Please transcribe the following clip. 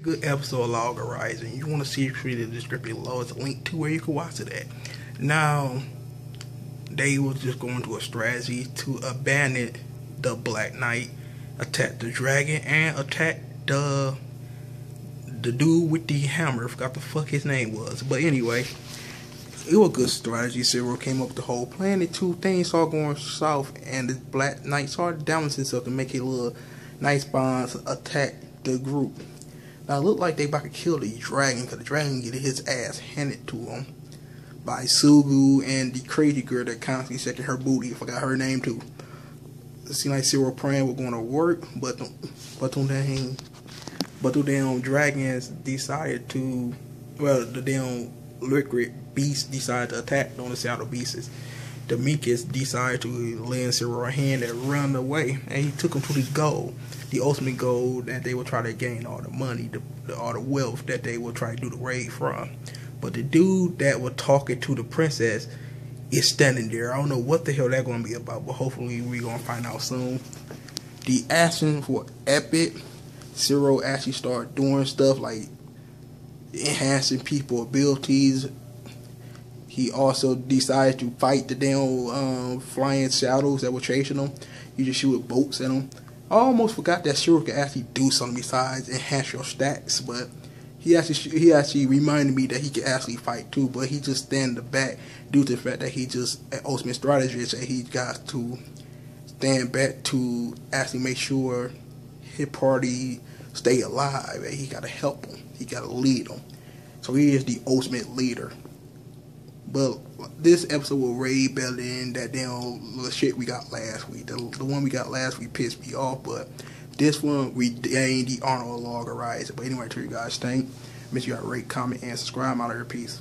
good episode of Log Horizon. You want to see it in the description below. It's a link to where you can watch it at. Now, they was just going to a strategy to abandon the Black Knight, attack the dragon, and attack the dude with the hammer. I forgot the fuck his name was. But anyway, it was a good strategy. Zero came up with the whole plan. The two things started going south, and the Black Knight started balancing himself to make a little nice bonds attack the group. Now it looked like they about to kill the dragon, because the dragon get his ass handed to him by Sugu and the crazy girl that constantly checking her booty. I forgot her name too. It seemed like Zero praying was going to work, but the damn dragons decided to, the damn liquid beast decided to attack on the Shadow Beasts. The Meekest decided to lend Zero a hand and run away, and he took him to the goal, the ultimate goal that they would try to gain all the money, all the wealth that they would try to do the raid from. But the dude that was talking to the princess is standing there. I don't know what the hell that's going to be about, but hopefully we're going to find out soon. The actions were epic. Zero actually started doing stuff like enhancing people's abilities. He also decided to fight the damn flying shadows that were chasing him. You just shoot bolts at them. I almost forgot that Zero could actually do something besides enhance your stats, but he actually reminded me that he could actually fight too, but he just stand in the back due to the fact that he just an ultimate strategist, and he got to stand back to actually make sure his party stay alive, and he gotta help them. He gotta lead them. So he is the ultimate leader. But this episode was way better than that damn little shit we got last week. The one we got last week pissed me off, but this one we gained the honor of Log Horizon. But anyway, to you guys, make sure you rate, comment, and subscribe. I'm out of here. Peace.